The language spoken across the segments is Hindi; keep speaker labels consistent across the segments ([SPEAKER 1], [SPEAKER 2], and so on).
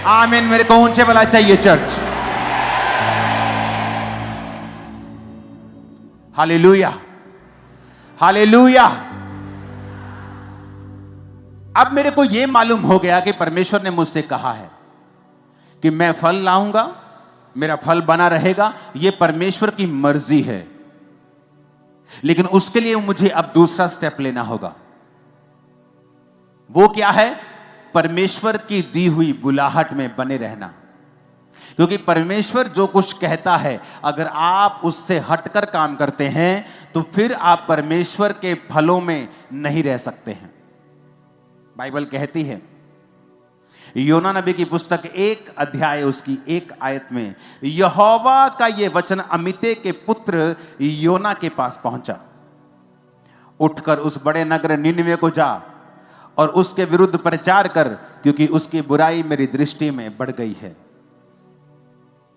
[SPEAKER 1] आमीन। मेरे को ऊंचे वाला चाहिए चर्च। Hallelujah, hallelujah. अब मेरे को यह मालूम हो गया कि परमेश्वर ने मुझसे कहा है कि मैं फल लाऊंगा, मेरा फल बना रहेगा। यह परमेश्वर की मर्जी है, लेकिन उसके लिए मुझे अब दूसरा स्टेप लेना होगा। वो क्या है? परमेश्वर की दी हुई बुलाहट में बने रहना। क्योंकि परमेश्वर जो कुछ कहता है, अगर आप उससे हटकर काम करते हैं तो फिर आप परमेश्वर के फलों में नहीं रह सकते हैं। बाइबल कहती है, योना नबी की पुस्तक 1 अध्याय उसकी 1 आयत में, यहोवा का यह वचन अमित्ते के पुत्र योना के पास पहुंचा, उठकर उस बड़े नगर निनवे को जा और उसके विरुद्ध प्रचार कर, क्योंकि उसकी बुराई मेरी दृष्टि में बढ़ गई है।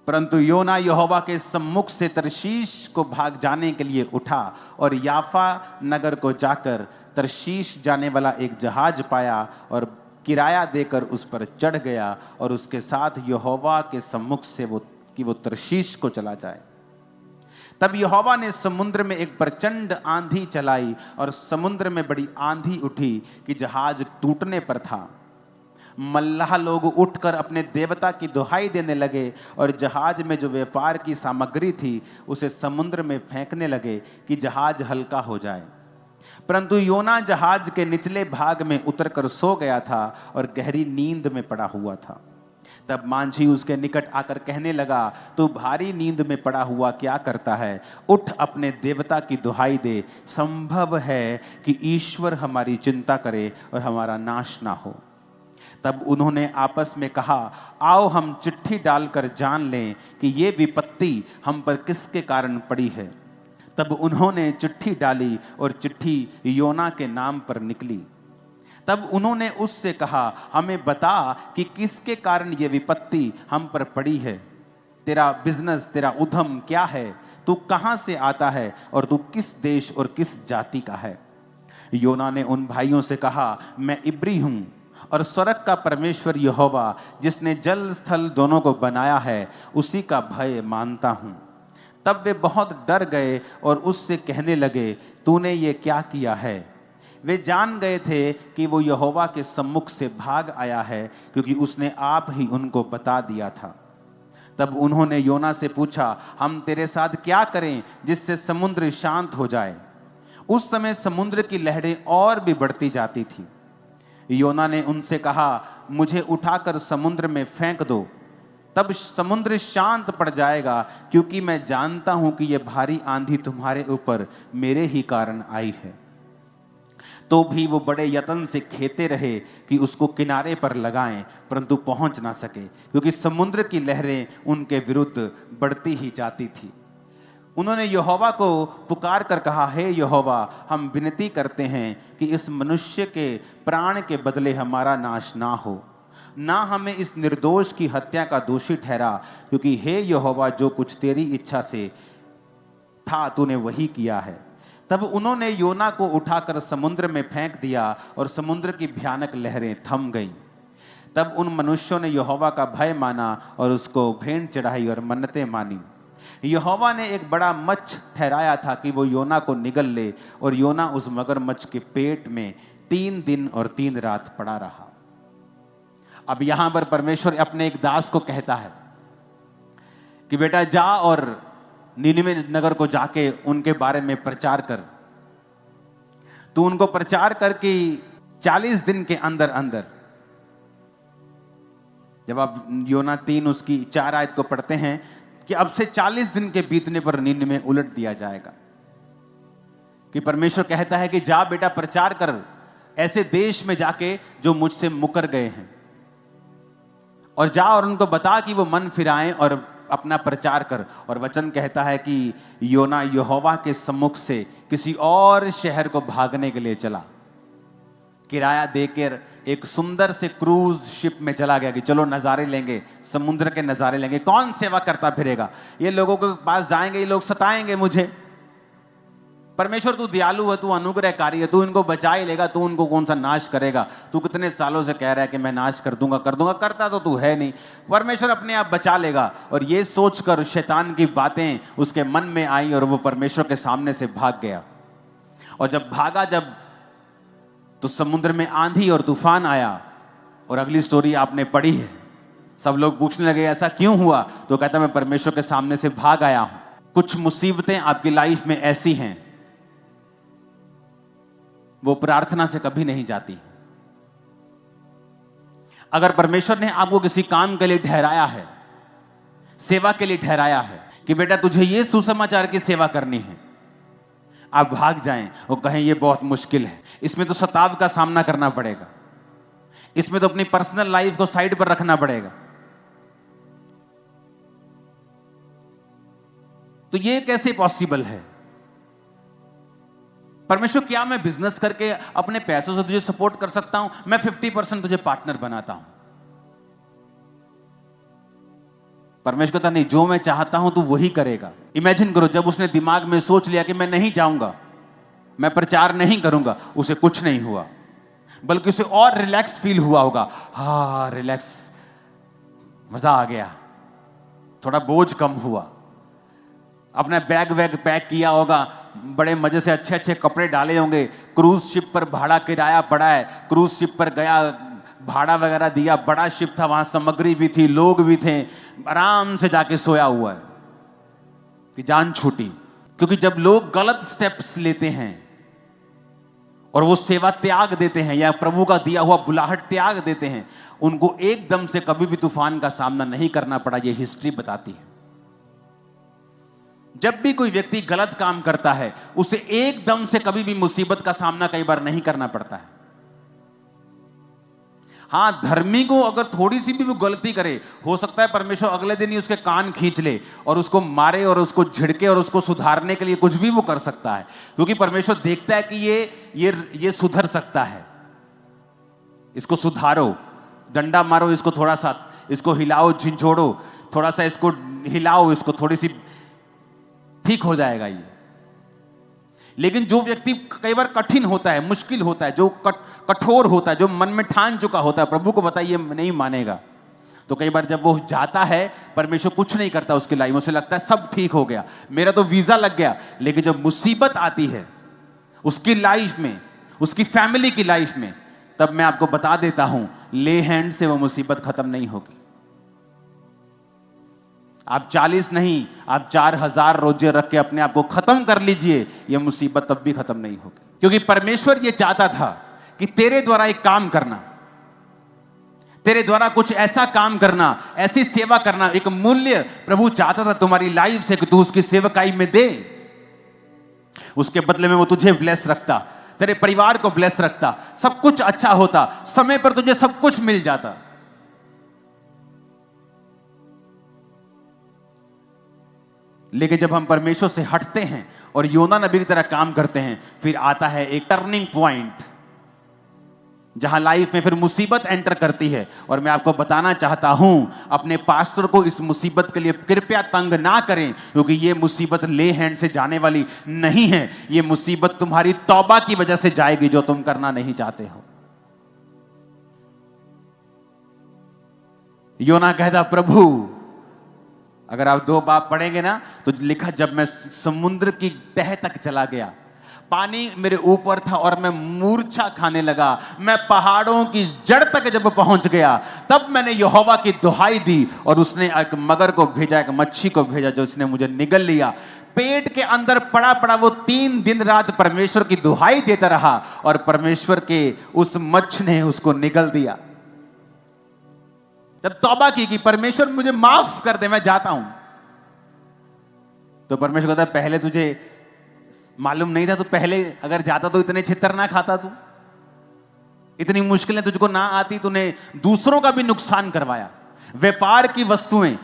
[SPEAKER 1] परंतु योना यहोवा के सम्मुख से तरशीश को भाग जाने के लिए उठा और याफा नगर को जाकर तरशीश जाने वाला एक जहाज पाया और किराया देकर उस पर चढ़ गया और उसके साथ यहोवा के सम्मुख से वो तरशीश को चला जाए। तब यहोवा ने समुद्र में एक प्रचंड आंधी चलाई और समुद्र में बड़ी आंधी उठी कि जहाज टूटने पर था। मल्लाह लोग उठकर अपने देवता की दुहाई देने लगे और जहाज में जो व्यापार की सामग्री थी उसे समुद्र में फेंकने लगे कि जहाज हल्का हो जाए। परंतु योना जहाज के निचले भाग में उतरकर सो गया था और गहरी नींद में पड़ा हुआ था। तब मांझी उसके निकट आकर कहने लगा, तू भारी नींद में पड़ा हुआ क्या करता है? उठ अपने देवता की दुहाई दे। संभव है कि ईश्वर हमारी चिंता करे और हमारा नाश ना हो। तब उन्होंने आपस में कहा, आओ हम चिट्ठी डालकर जान लें कि ये विपत्ति हम पर किसके कारण पड़ी है। तब उन्होंने चिट्ठी डाली और चिट्ठी योना के नाम पर निकली। तब उन्होंने उससे कहा, हमें बता कि किसके कारण ये विपत्ति हम पर पड़ी है। तेरा बिजनेस, तेरा उद्यम क्या है? तू कहां से आता है और तू किस देश और किस जाति का है? योना ने उन भाइयों से कहा, मैं इब्री हूं और स्वर्ग का परमेश्वर यहोवा जिसने जल स्थल दोनों को बनाया है उसी का भय मानता हूं। तब वे बहुत डर गए और उससे कहने लगे, तूने ये क्या किया है? वे जान गए थे कि वो यहोवा के सम्मुख से भाग आया है, क्योंकि उसने आप ही उनको बता दिया था। तब उन्होंने योना से पूछा, हम तेरे साथ क्या करें जिससे समुद्र शांत हो जाए? उस समय समुद्र की लहरें और भी बढ़ती जाती थी। योना ने उनसे कहा, मुझे उठाकर समुद्र में फेंक दो, तब समुद्र शांत पड़ जाएगा, क्योंकि मैं जानता हूं कि यह भारी आंधी तुम्हारे ऊपर मेरे ही कारण आई है। तो भी वो बड़े यत्न से खेते रहे कि उसको किनारे पर लगाएं, परंतु पहुंच ना सके, क्योंकि समुद्र की लहरें उनके विरुद्ध बढ़ती ही जाती थी। उन्होंने यहोवा को पुकार कर कहा, हे यहोवा, हम विनती करते हैं कि इस मनुष्य के प्राण के बदले हमारा नाश ना हो, ना हमें इस निर्दोष की हत्या का दोषी ठहरा, क्योंकि हे यहोवा, जो कुछ तेरी इच्छा से था तूने वही किया है। तब उन्होंने योना को उठाकर समुद्र में फेंक दिया और समुद्र की भयानक लहरें थम गईं। तब उन मनुष्यों ने यहोवा का भय माना और उसको भेंट चढ़ाई और मन्नतें मानी। यहोवा ने एक बड़ा मच्छ ठहराया था कि वो योना को निगल ले, और योना उस मगरमच्छ के पेट में 3 दिन और 3 रात पड़ा रहा। अब यहां पर परमेश्वर अपने एक दास को कहता है कि बेटा जा और नीनवे नगर को जाके उनके बारे में प्रचार कर। तू उनको प्रचार कर कि 40 दिन के अंदर अंदर, जब आप योना 3 उसकी 4 आयत को पढ़ते हैं कि अब से 40 दिन के बीतने पर नीनवे उलट दिया जाएगा। कि परमेश्वर कहता है कि जा बेटा प्रचार कर ऐसे देश में जाके जो मुझसे मुकर गए हैं, और जा और उनको बता कि वो मन फिराएं और अपना प्रचार कर। और वचन कहता है कि योना यहोवा के सम्मुख से किसी और शहर को भागने के लिए चला। किराया देकर एक सुंदर से क्रूज शिप में चला गया कि चलो नजारे लेंगे, समुद्र के नजारे लेंगे। कौन सेवा करता फिरेगा? ये लोगों के पास जाएंगे, ये लोग सताएंगे मुझे। परमेश्वर तू दयालु है, तू अनुग्रहकारी है, तू इनको बचा ही लेगा, तू उनको कौन सा नाश करेगा। तू कितने सालों से कह रहा है कि मैं नाश कर दूंगा, करता तो तू है नहीं। परमेश्वर अपने आप बचा लेगा। और ये सोचकर शैतान की बातें उसके मन में आई और वो परमेश्वर के सामने से भाग गया। और जब भागा, तो समुद्र में आंधी और तूफान आया। और अगली स्टोरी आपने पढ़ी है। सब लोग पूछने लगे ऐसा क्यों हुआ, तो कहता मैं परमेश्वर के सामने से भाग आया हूं। कुछ मुसीबतें आपकी लाइफ में ऐसी हैं, वो प्रार्थना से कभी नहीं जाती। अगर परमेश्वर ने आपको किसी काम के लिए ठहराया है, सेवा के लिए ठहराया है कि बेटा तुझे ये सुसमाचार की सेवा करनी है, आप भाग जाएं और कहें ये बहुत मुश्किल है, इसमें तो सताव का सामना करना पड़ेगा, इसमें तो अपनी पर्सनल लाइफ को साइड पर रखना पड़ेगा, तो ये कैसे पॉसिबल है? परमेश्वर क्या मैं बिजनेस करके अपने पैसों से तुझे सपोर्ट कर सकता हूं? मैं 50% तुझे पार्टनर बनाता हूं। परमेश्वर कहता नहीं, जो मैं चाहता हूं तू वही करेगा। इमेजिन करो, जब उसने दिमाग में सोच लिया कि मैं नहीं जाऊंगा, मैं प्रचार नहीं करूंगा, उसे कुछ नहीं हुआ, बल्कि उसे और रिलैक्स फील हुआ होगा। हाँ रिलैक्स, मजा आ गया, थोड़ा बोझ कम हुआ। अपना बैग वैग पैक किया होगा, बड़े मजे से अच्छे अच्छे कपड़े डाले होंगे, क्रूज शिप पर भाड़ा किराया पड़ा है, क्रूज शिप पर गया, भाड़ा वगैरह दिया, बड़ा शिप था, वहां सामग्री भी थी, लोग भी थे, आराम से जाके सोया हुआ है कि जान छूटी। क्योंकि जब लोग गलत स्टेप्स लेते हैं और वो सेवा त्याग देते हैं या प्रभु का दिया हुआ बुलाहट त्याग देते हैं, उनको एकदम से कभी भी तूफान का सामना नहीं करना पड़ा। ये हिस्ट्री बताती है। जब भी कोई व्यक्ति गलत काम करता है, उसे एकदम से कभी भी मुसीबत का सामना कई बार नहीं करना पड़ता है। हां, धर्मी को अगर थोड़ी सी भी वो गलती करे, हो सकता है परमेश्वर अगले दिन ही उसके कान खींच ले और उसको मारे और उसको झिड़के और उसको सुधारने के लिए कुछ भी वो कर सकता है, क्योंकि परमेश्वर देखता है कि ये सुधर सकता है। इसको सुधारो, डंडा मारो इसको, थोड़ा सा इसको हिलाओ, झिझोड़ो, थोड़ा सा इसको हिलाओ, इसको थोड़ी सी ठीक हो जाएगा ये। लेकिन जो व्यक्ति कई बार कठिन होता है, मुश्किल होता है, जो कठोर होता है, जो मन में ठान चुका होता है प्रभु को बताइए नहीं मानेगा, तो कई बार जब वो जाता है, परमेश्वर कुछ नहीं करता उसकी लाइफ में, उसे लगता है सब ठीक हो गया, मेरा तो वीजा लग गया। लेकिन जब मुसीबत आती है उसकी लाइफ में, उसकी फैमिली की लाइफ में, तब मैं आपको बता देता हूं, ले हैंड से वो मुसीबत खत्म नहीं होगी। आप 40 नहीं, आप 4000 रोजे रख के अपने आप को खत्म कर लीजिए, यह मुसीबत तब भी खत्म नहीं होगी। क्योंकि परमेश्वर यह चाहता था कि तेरे द्वारा एक काम करना, तेरे द्वारा कुछ ऐसा काम करना, ऐसी सेवा करना, एक मूल्य प्रभु चाहता था तुम्हारी लाइफ से कि तू उसकी सेवकाई में दे। उसके बदले में वो तुझे ब्लेस रखता, तेरे परिवार को ब्लेस रखता, सब कुछ अच्छा होता, समय पर तुझे सब कुछ मिल जाता। लेकिन जब हम परमेश्वर से हटते हैं और योना नबी की तरह काम करते हैं, फिर आता है एक टर्निंग पॉइंट जहां लाइफ में फिर मुसीबत एंटर करती है। और मैं आपको बताना चाहता हूं, अपने पास्टर को इस मुसीबत के लिए कृपया तंग ना करें, क्योंकि यह मुसीबत ले हैंड से जाने वाली नहीं है। यह मुसीबत तुम्हारी तौबा की वजह से जाएगी, जो तुम करना नहीं चाहते हो। योना कहता, प्रभु अगर आप 2 बाब पढ़ेंगे ना, तो लिखा, जब मैं समुद्र की तह तक चला गया, पानी मेरे ऊपर था और मैं मूर्छा खाने लगा, मैं पहाड़ों की जड़ तक जब पहुंच गया, तब मैंने यहोवा की दुहाई दी और उसने एक मगर को भेजा, एक मच्छी को भेजा, जो उसने मुझे निगल लिया। पेट के अंदर पड़ा पड़ा वो 3 दिन रात परमेश्वर की दुहाई देता रहा और परमेश्वर के उस मच्छ ने उसको निगल दिया। जब तौबा की कि परमेश्वर मुझे माफ कर दे, मैं जाता हूं, तो परमेश्वर कहता है, पहले तुझे मालूम नहीं था, तो पहले अगर जाता तो इतने छितर ना खाता, तू इतनी मुश्किलें तुझको ना आती, तूने दूसरों का भी नुकसान करवाया। व्यापार की वस्तुएं,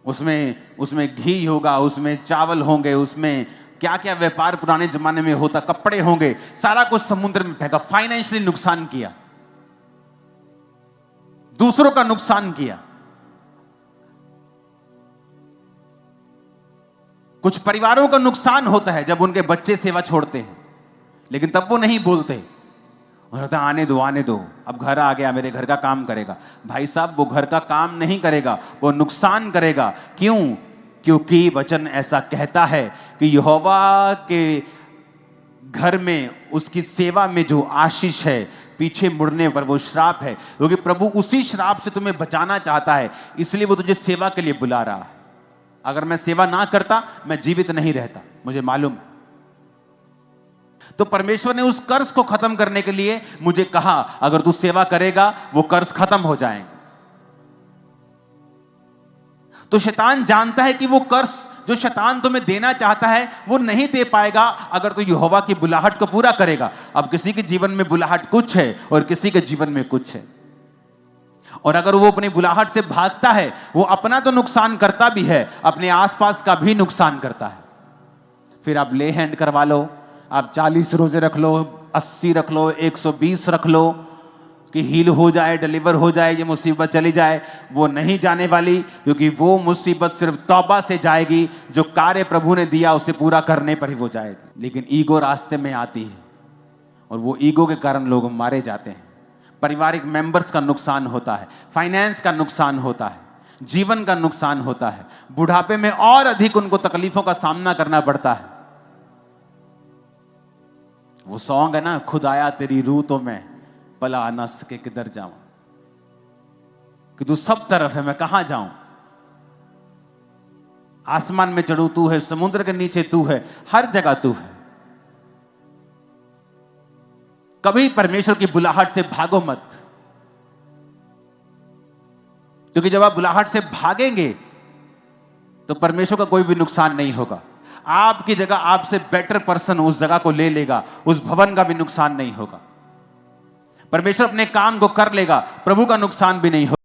[SPEAKER 1] उसमें घी होगा, उसमें चावल होंगे, उसमें क्या क्या व्यापार पुराने जमाने में होता, कपड़े होंगे, सारा कुछ समुद्र में फेंका, फाइनेंशियली नुकसान किया, दूसरों का नुकसान किया। कुछ परिवारों का नुकसान होता है जब उनके बच्चे सेवा छोड़ते हैं, लेकिन तब वो नहीं बोलते, उन्होंने आने दो, अब घर आ गया, मेरे घर का काम करेगा। भाई साहब, वो घर का काम नहीं करेगा, वो नुकसान करेगा। क्यों? क्योंकि वचन ऐसा कहता है कि यहोवा के घर में, उसकी सेवा में जो आशीष है, पीछे मुड़ने पर वो श्राप है। क्योंकि प्रभु उसी श्राप से तुम्हें बचाना चाहता है, इसलिए वो तुझे सेवा के लिए बुला रहा है। अगर मैं सेवा ना करता, मैं जीवित नहीं रहता, मुझे मालूम है। तो परमेश्वर ने उस कर्ज को खत्म करने के लिए मुझे कहा, अगर तू सेवा करेगा वो कर्ज खत्म हो जाएंगे। तो शैतान जानता है कि वो कर्ज जो शैतान तुम्हें देना चाहता है वो नहीं दे पाएगा अगर तू यहोवा की बुलाहट को पूरा करेगा। अब किसी के जीवन में बुलाहट कुछ है और किसी के जीवन में कुछ है, और अगर वो अपनी बुलाहट से भागता है, वो अपना तो नुकसान करता भी है, अपने आसपास का भी नुकसान करता है। फिर आप ले हैंड करवा लो, आप 40 रोजे रख लो, 80 रख लो, 120 रख लो कि हील हो जाए, डिलीवर हो जाए, ये मुसीबत चली जाए। वो नहीं जाने वाली, क्योंकि वो मुसीबत सिर्फ तौबा से जाएगी। जो कार्य प्रभु ने दिया उसे पूरा करने पर ही वो जाएगी। लेकिन ईगो रास्ते में आती है और वो ईगो के कारण लोग मारे जाते हैं। पारिवारिक मेंबर्स का नुकसान होता है, फाइनेंस का नुकसान होता है, जीवन का नुकसान होता है, बुढ़ापे में और अधिक उनको तकलीफों का सामना करना पड़ता है। वो सॉन्ग है ना, खुदाया तेरी रूह तो मैं भला ना सके किधर जाऊं, कि तू सब तरफ है, मैं कहां जाऊं। आसमान में चढ़ू तू है, समुद्र के नीचे तू है, हर जगह तू है। कभी परमेश्वर की बुलाहट से भागो मत, क्योंकि जब आप बुलाहट से भागेंगे तो परमेश्वर का कोई भी नुकसान नहीं होगा। आपकी जगह आपसे बेटर पर्सन उस जगह को ले लेगा, उस भवन का भी नुकसान नहीं होगा। परमेश्वर अपने काम को कर लेगा, प्रभु का नुकसान भी नहीं होगा।